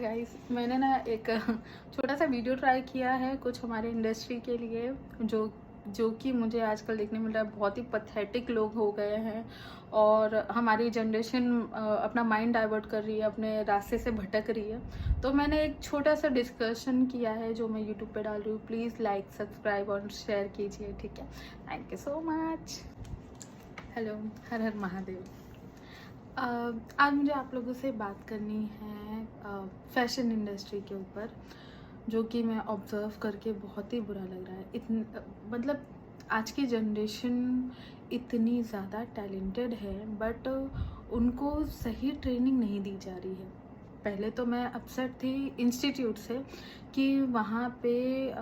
Guys, मैंने ना एक छोटा सा वीडियो ट्राई किया है कुछ हमारे इंडस्ट्री के लिए, जो जो कि मुझे आजकल देखने मिल रहा है। बहुत ही पथेटिक लोग हो गए हैं और हमारी जनरेशन अपना माइंड डाइवर्ट कर रही है, अपने रास्ते से भटक रही है। तो मैंने एक छोटा सा डिस्कशन किया है जो मैं यूट्यूब पे डाल रही हूँ। प्लीज़ लाइक, सब्सक्राइब और शेयर कीजिए, ठीक है? Thank you so much. Hello, हर हर महादेव। आज मुझे आप लोगों से बात करनी है फैशन इंडस्ट्री के ऊपर, जो कि मैं ऑब्ज़र्व करके बहुत ही बुरा लग रहा है। मतलब आज की जनरेशन इतनी ज़्यादा टैलेंटेड है, बट उनको सही ट्रेनिंग नहीं दी जा रही है। पहले तो मैं अपसेट थी इंस्टीट्यूट से कि वहाँ पे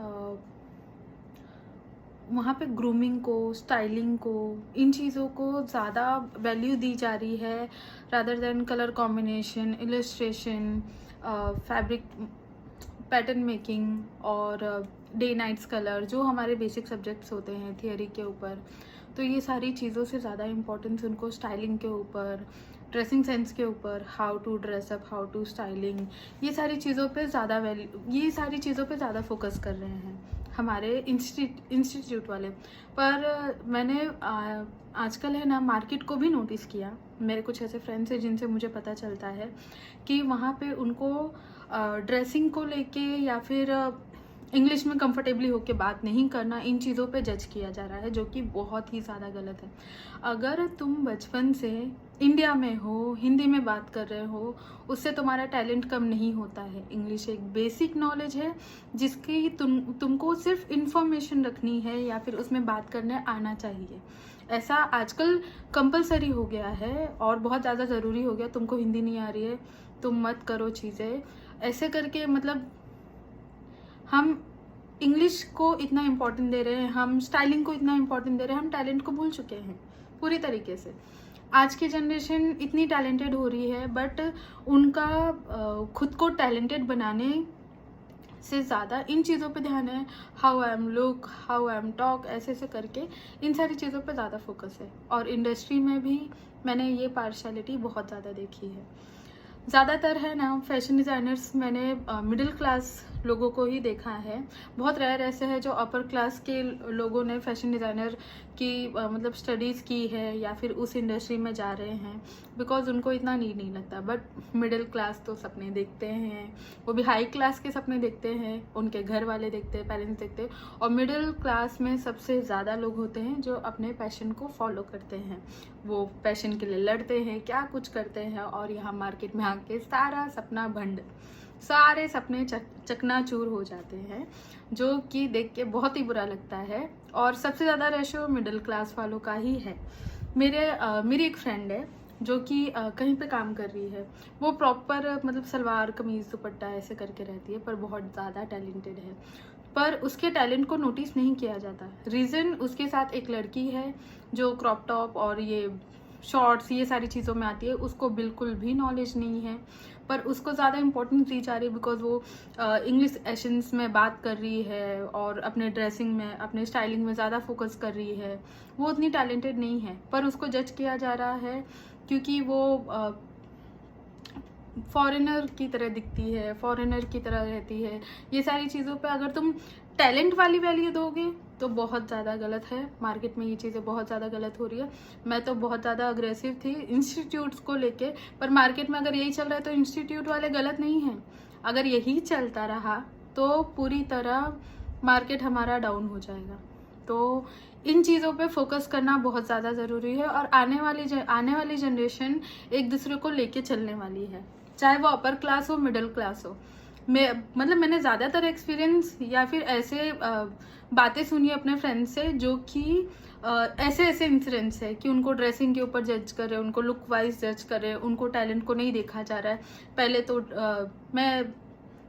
ग्रूमिंग को, स्टाइलिंग को, इन चीज़ों को ज़्यादा वैल्यू दी जा रही है rather than colour combination, illustration, fabric pattern making और डे नाइट्स कलर, जो हमारे बेसिक सब्जेक्ट्स होते हैं थियोरी के ऊपर। तो ये सारी चीज़ों से ज़्यादा इम्पोर्टेंस उनको स्टाइलिंग के ऊपर, ड्रेसिंग सेंस के ऊपर, how to dress up, how to styling, ये सारी चीज़ों पे ज़्यादा फोकस कर रहे हैं हमारे इंस्टीट्यूट वाले। पर मैंने आजकल है ना मार्केट को भी नोटिस किया। मेरे कुछ ऐसे फ्रेंड्स हैं जिनसे मुझे पता चलता है कि वहाँ पे उनको ड्रेसिंग को लेके या फिर इंग्लिश में कंफर्टेबली होके बात नहीं करना, इन चीज़ों पे जज किया जा रहा है, जो कि बहुत ही ज़्यादा गलत है। अगर तुम बचपन से इंडिया में हो, हिंदी में बात कर रहे हो, उससे तुम्हारा टैलेंट कम नहीं होता है। इंग्लिश एक बेसिक नॉलेज है जिसकी तुमको सिर्फ इंफॉर्मेशन रखनी है या फिर उसमें बात करने आना चाहिए। ऐसा आजकल कंपलसरी हो गया है और बहुत ज़्यादा ज़रूरी हो गया। तुमको हिंदी नहीं आ रही है, तुम मत करो चीज़ें ऐसे करके। मतलब हम इंग्लिश को इतना इम्पोर्टेंट दे रहे हैं, हम स्टाइलिंग को इतना इम्पोर्टेंट दे रहे हैं, हम टैलेंट को भूल चुके हैं पूरी तरीके से। आज की जनरेशन इतनी टैलेंटेड हो रही है, बट उनका खुद को टैलेंटेड बनाने से ज़्यादा इन चीज़ों पे ध्यान है। How I am look, how I am talk, ऐसे ऐसे करके इन सारी चीज़ों पे ज़्यादा फोकस है। और इंडस्ट्री में भी मैंने ये पार्शलिटी बहुत ज़्यादा देखी है। ज़्यादातर है ना फैशन डिज़ाइनर्स, मैंने मिडिल क्लास लोगों को ही देखा है। बहुत रेयर ऐसे है जो अपर क्लास के लोगों ने फैशन डिज़ाइनर की मतलब स्टडीज़ की है या फिर उस इंडस्ट्री में जा रहे हैं, बिकॉज उनको इतना नीड नहीं लगता। बट मिडिल क्लास तो सपने देखते हैं, वो भी हाई क्लास के सपने देखते हैं, उनके घर वाले देखते हैं, पेरेंट्स देखते हैं। और मिडिल क्लास में सबसे ज़्यादा लोग होते हैं जो अपने पैशन को फॉलो करते हैं, वो पैशन के लिए लड़ते हैं, क्या कुछ करते हैं, और यहाँ मार्केट में आके सारे सपने चकनाचूर हो जाते हैं, जो कि देख के बहुत ही बुरा लगता है। और सबसे ज़्यादा रेशो मिडिल क्लास वालों का ही है। मेरी एक फ्रेंड है जो कि कहीं पे काम कर रही है। वो प्रॉपर मतलब सलवार कमीज़ दुपट्टा ऐसे करके रहती है, पर बहुत ज़्यादा टैलेंटेड है। पर उसके टैलेंट को नोटिस नहीं किया जाता। रीज़न, उसके साथ एक लड़की है जो क्रॉप टॉप और ये शॉर्ट्स ये सारी चीज़ों में आती है, उसको बिल्कुल भी नॉलेज नहीं है। पर उसको ज़्यादा इंपॉर्टेंस दी जा रही है बिकॉज वो इंग्लिश एसेंस में बात कर रही है और अपने ड्रेसिंग में, अपने स्टाइलिंग में ज़्यादा फोकस कर रही है। वो उतनी टैलेंटेड नहीं है, पर उसको जज किया जा रहा है क्योंकि वो फॉरेनर की तरह दिखती है, फॉरेनर की तरह रहती है। ये सारी चीज़ों पे अगर तुम टैलेंट वाली वैल्यू दोगे तो बहुत ज़्यादा गलत है। मार्केट में ये चीज़ें बहुत ज़्यादा गलत हो रही है। मैं तो बहुत ज़्यादा अग्रेसिव थी इंस्टीट्यूट्स को लेके, पर मार्केट में अगर यही चल रहा है तो इंस्टीट्यूट वाले गलत नहीं हैं। अगर यही चलता रहा तो पूरी तरह मार्केट हमारा डाउन हो जाएगा। तो इन चीज़ों पे फोकस करना बहुत ज़्यादा ज़रूरी है। और आने वाली जनरेशन एक दूसरे को लेके चलने वाली है, चाहे वो अपर क्लास हो, मिडिल क्लास हो। मैंने ज़्यादातर एक्सपीरियंस या फिर ऐसे बातें सुनी अपने फ्रेंड्स से जो कि ऐसे इंसिडेंट्स है कि उनको ड्रेसिंग के ऊपर जज कर रहे हैं, उनको लुक वाइज जज कर रहे हैं, उनको टैलेंट को नहीं देखा जा रहा है। पहले तो मैं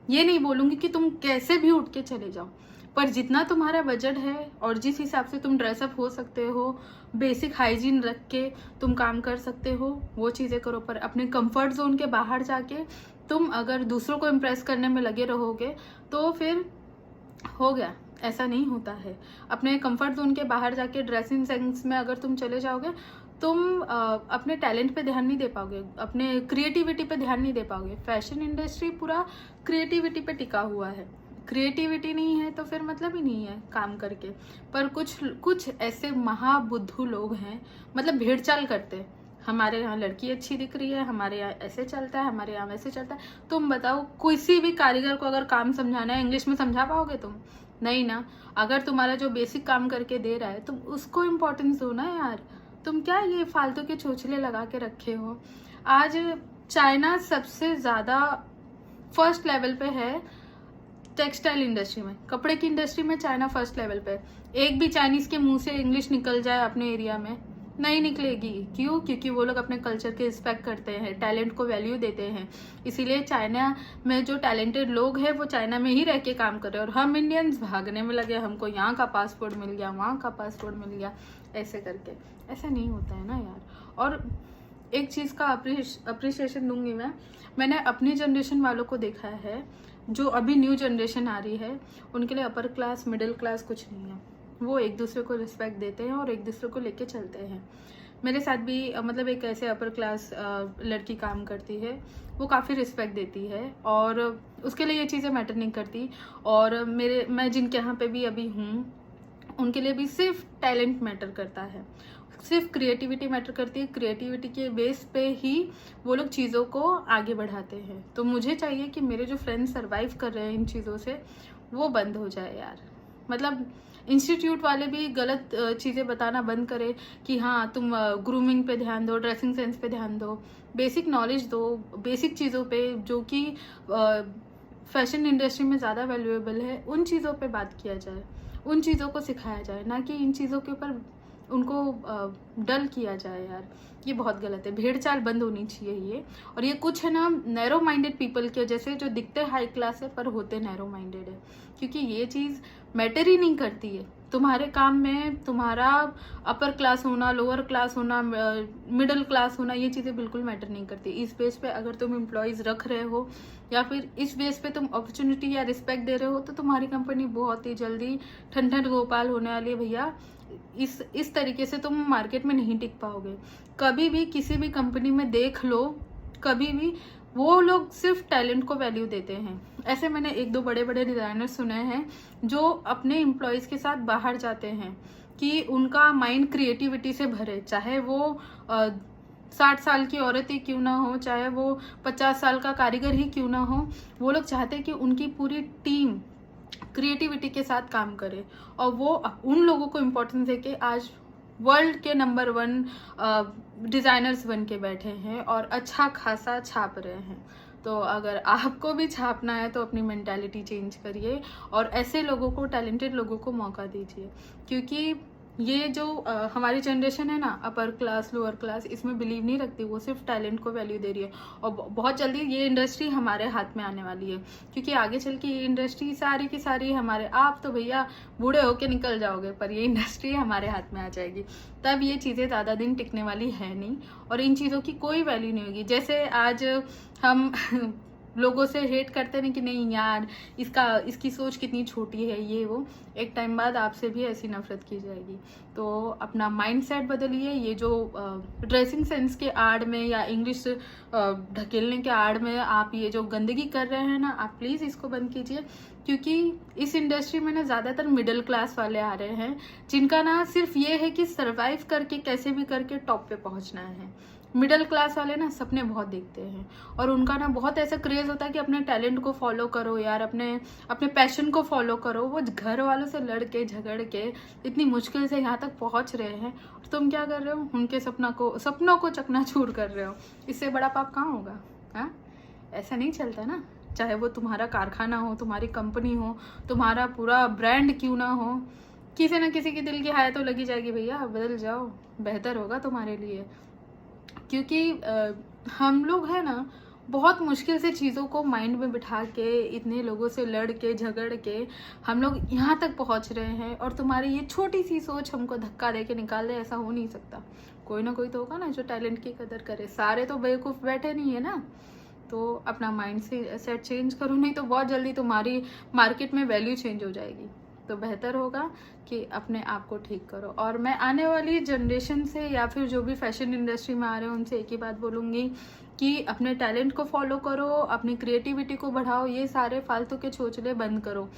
ये नहीं बोलूँगी कि तुम कैसे भी उठ के चले जाओ, पर जितना तुम्हारा बजट है और जिस हिसाब से तुम ड्रेसअप हो सकते हो, बेसिक हाइजीन रख के तुम काम कर सकते हो, वो चीज़ें करो। पर अपने कंफर्ट जोन के बाहर जाके तुम अगर दूसरों को इम्प्रेस करने में लगे रहोगे तो फिर हो गया, ऐसा नहीं होता है। अपने कंफर्ट जोन के बाहर जाके ड्रेसिंग सेंस में अगर तुम चले जाओगे तुम अपने टैलेंट पे ध्यान नहीं दे पाओगे, अपने क्रिएटिविटी पे ध्यान नहीं दे पाओगे। फैशन इंडस्ट्री पूरा क्रिएटिविटी पे टिका हुआ है, क्रिएटिविटी नहीं है तो फिर मतलब ही नहीं है काम करके। पर कुछ कुछ ऐसे महाबुद्धू लोग हैं, मतलब भेड़ चाल करते हैं, हमारे यहाँ लड़की अच्छी दिख रही है, हमारे यहाँ ऐसे चलता है, हमारे यहाँ वैसे चलता है। तुम बताओ, किसी भी कारीगर को अगर काम समझाना है, इंग्लिश में समझा पाओगे तुम? नहीं ना। अगर तुम्हारा जो बेसिक काम करके दे रहा है तुम उसको इम्पोर्टेंस दो ना यार। तुम क्या ये फालतू के चोचले लगा के रखे हो? आज चाइना सबसे ज्यादा फर्स्ट लेवल पे है टेक्सटाइल इंडस्ट्री में, कपड़े की इंडस्ट्री में चाइना फर्स्ट लेवल पे। एक भी चाइनीज के मुंह से इंग्लिश निकल जाए अपने एरिया में, नहीं निकलेगी। क्यों? क्योंकि वो लोग अपने कल्चर के रिस्पेक्ट करते हैं, टैलेंट को वैल्यू देते हैं। इसीलिए चाइना में जो टैलेंटेड लोग हैं वो चाइना में ही रह के काम कर रहे हैं, और हम इंडियंस भागने में लगे, हमको यहाँ का पासपोर्ट मिल गया, वहाँ का पासपोर्ट मिल गया, ऐसे करके। ऐसा नहीं होता है ना यार। और एक चीज़ का अप्रिशिएशन दूंगी मैंने अपनी जनरेशन वालों को देखा है, जो अभी न्यू जनरेशन आ रही है, उनके लिए अपर क्लास मिडिल क्लास कुछ नहीं है। वो एक दूसरे को रिस्पेक्ट देते हैं और एक दूसरे को लेके चलते हैं। मेरे साथ भी मतलब एक ऐसे अपर क्लास लड़की काम करती है, वो काफ़ी रिस्पेक्ट देती है और उसके लिए ये चीज़ें मैटर नहीं करती। और मैं जिनके यहाँ पे भी अभी हूँ, उनके लिए भी सिर्फ टैलेंट मैटर करता है, सिर्फ क्रिएटिविटी मैटर करती है। क्रिएटिविटी के बेस पे ही वो लोग चीज़ों को आगे बढ़ाते हैं। तो मुझे चाहिए कि मेरे जो फ्रेंड्स सर्वाइव कर रहे हैं इन चीज़ों से, वो बंद हो जाए यार। मतलब इंस्टीट्यूट वाले भी गलत चीज़ें बताना बंद करें कि हाँ तुम ग्रूमिंग पे ध्यान दो, ड्रेसिंग सेंस पे ध्यान दो, बेसिक नॉलेज दो, बेसिक चीज़ों पे जो कि फैशन इंडस्ट्री में ज़्यादा वैल्यूएबल है, उन चीज़ों पे बात किया जाए, उन चीज़ों को सिखाया जाए, ना कि इन चीज़ों के ऊपर उनको डल किया जाए यार। ये बहुत गलत है, भेड़ चाल बंद होनी चाहिए ये। और ये कुछ है ना नैरो माइंडेड पीपल के जैसे, जो दिखते हाई क्लास है पर होते नैरो माइंडेड है, क्योंकि ये चीज़ मैटर ही नहीं करती है तुम्हारे काम में। तुम्हारा अपर क्लास होना, लोअर क्लास होना, मिडिल क्लास होना, ये चीज़ें बिल्कुल मैटर नहीं करती। इस बेस पे अगर तुम एम्प्लॉयज़ रख रहे हो या फिर इस बेस पे तुम अपॉर्चुनिटी या रिस्पेक्ट दे रहे हो, तो तुम्हारी कंपनी बहुत ही जल्दी ठन ठन गोपाल होने वाली है भैया। इस तरीके से तुम मार्केट में नहीं टिक पाओगे। कभी भी किसी भी कंपनी में देख लो, कभी भी वो लोग सिर्फ टैलेंट को वैल्यू देते हैं। ऐसे मैंने एक दो बड़े बड़े डिजाइनर सुने हैं जो अपने एम्प्लॉयज के साथ बाहर जाते हैं कि उनका माइंड क्रिएटिविटी से भरे, चाहे वो 60 साल की औरत ही क्यों ना हो, चाहे वो 50 साल का कारीगर ही क्यों ना हो। वो लोग चाहते हैं कि उनकी पूरी टीम क्रिएटिविटी के साथ काम करे, और वो उन लोगों को इम्पोर्टेंस देके आज वर्ल्ड के नंबर 1 डिजाइनर्स बन के बैठे हैं और अच्छा खासा छाप रहे हैं। तो अगर आपको भी छापना है तो अपनी मेंटालिटी चेंज करिए और ऐसे लोगों को, टैलेंटेड लोगों को मौका दीजिए। क्योंकि ये जो हमारी जनरेशन है ना, अपर क्लास लोअर क्लास, इसमें बिलीव नहीं रखती, वो सिर्फ टैलेंट को वैल्यू दे रही है। और बहुत जल्दी ये इंडस्ट्री हमारे हाथ में आने वाली है, क्योंकि आगे चल के ये इंडस्ट्री सारी की सारी हमारे, आप तो भैया बूढ़े होके निकल जाओगे, पर ये इंडस्ट्री हमारे हाथ में आ जाएगी। तब ये चीज़ें ज़्यादा दिन टिकने वाली है नहीं और इन चीज़ों की कोई वैल्यू नहीं होगी। जैसे आज हम लोगों से हेट करते हैं कि नहीं यार इसकी सोच कितनी छोटी है, ये वो, एक टाइम बाद आपसे भी ऐसी नफरत की जाएगी। तो अपना माइंडसेट बदलिए। ये जो ड्रेसिंग सेंस के आड़ में या इंग्लिश ढकेलने के आड़ में आप ये जो गंदगी कर रहे हैं ना, आप प्लीज़ इसको बंद कीजिए। क्योंकि इस इंडस्ट्री में ना ज़्यादातर मिडिल क्लास वाले आ रहे हैं, जिनका ना सिर्फ ये है कि सर्वाइव करके कैसे भी करके टॉप पे पहुंचना है। मिडिल क्लास वाले ना सपने बहुत देखते हैं और उनका ना बहुत ऐसा क्रेज होता है कि अपने टैलेंट को फॉलो करो यार, अपने पैशन को फॉलो करो। वो घर वालों से लड़ के झगड़ के इतनी मुश्किल से यहाँ तक पहुँच रहे हैं, और तुम क्या कर रहे हो? उनके सपनों को चकनाचूर कर रहे हो। इससे बड़ा पाप कहाँ होगा? हाँ, ऐसा नहीं चलता ना। चाहे वो तुम्हारा कारखाना हो, तुम्हारी कंपनी हो, तुम्हारा पूरा ब्रांड क्यों ना हो, किसी ना किसी की दिल की हाय तो लगी जाएगी भैया। बदल जाओ, बेहतर होगा तुम्हारे लिए। क्योंकि हम लोग है ना बहुत मुश्किल से चीज़ों को माइंड में बिठा के, इतने लोगों से लड़ के झगड़ के हम लोग यहाँ तक पहुँच रहे हैं, और तुम्हारी ये छोटी सी सोच हमको धक्का दे के निकाल दे, ऐसा हो नहीं सकता। कोई ना कोई तो होगा ना जो टैलेंट की कदर करे। सारे तो बेवकूफ़ बैठे नहीं है ना। तो अपना माइंड से सेट चेंज करो, नहीं तो बहुत जल्दी तुम्हारी मार्केट में वैल्यू चेंज हो जाएगी। तो बेहतर होगा कि अपने आप को ठीक करो। और मैं आने वाली जनरेशन से या फिर जो भी फैशन इंडस्ट्री में आ रहे हैं उनसे एक ही बात बोलूँगी कि अपने टैलेंट को फॉलो करो, अपनी क्रिएटिविटी को बढ़ाओ, ये सारे फालतू के चोचले बंद करो।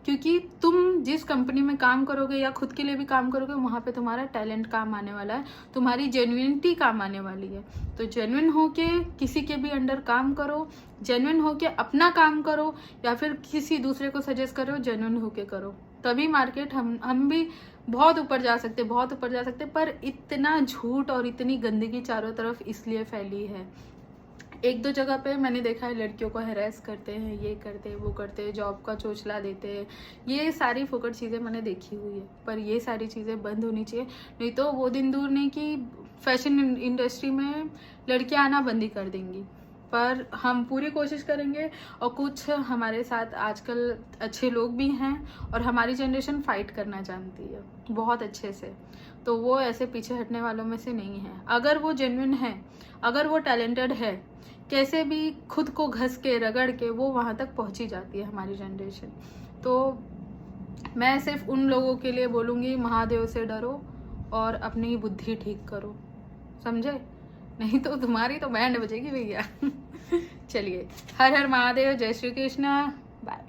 क्योंकि तुम जिस कंपनी में काम करोगे या खुद के लिए भी काम करोगे, वहाँ पे तुम्हारा टैलेंट काम आने वाला है, तुम्हारी जेन्युइनिटी काम आने वाली है। तो जेन्युइन होके किसी के भी अंडर काम करो, जेन्युइन होके अपना काम करो, या फिर किसी दूसरे को सजेस्ट करो, जेन्युइन होके करो। तभी मार्केट हम भी बहुत ऊपर जा सकते, बहुत ऊपर जा सकते। पर इतना झूठ और इतनी गंदगी चारों तरफ इसलिए फैली है। एक दो जगह पे मैंने देखा है लड़कियों को हैरेस करते हैं, ये करते हैं, वो करते हैं, जॉब का चोचला देते हैं, ये सारी फोकट चीज़ें मैंने देखी हुई है। पर ये सारी चीज़ें बंद होनी चाहिए, नहीं तो वो दिन दूर नहीं कि फैशन इंडस्ट्री में लड़कियां आना बंद ही कर देंगी। पर हम पूरी कोशिश करेंगे, और कुछ हमारे साथ आजकल अच्छे लोग भी हैं, और हमारी जनरेशन फाइट करना जानती है बहुत अच्छे से, तो वो ऐसे पीछे हटने वालों में से नहीं है। अगर वो जेन्युइन है, अगर वो टैलेंटेड है, कैसे भी खुद को घस के रगड़ के वो वहाँ तक पहुँची जाती है हमारी जनरेशन। तो मैं सिर्फ उन लोगों के लिए बोलूँगी, महादेव से डरो और अपनी बुद्धि ठीक करो, समझे? नहीं तो तुम्हारी तो बैंड बजेगी भैया। चलिए, हर हर महादेव, जय श्री कृष्णा, बाय।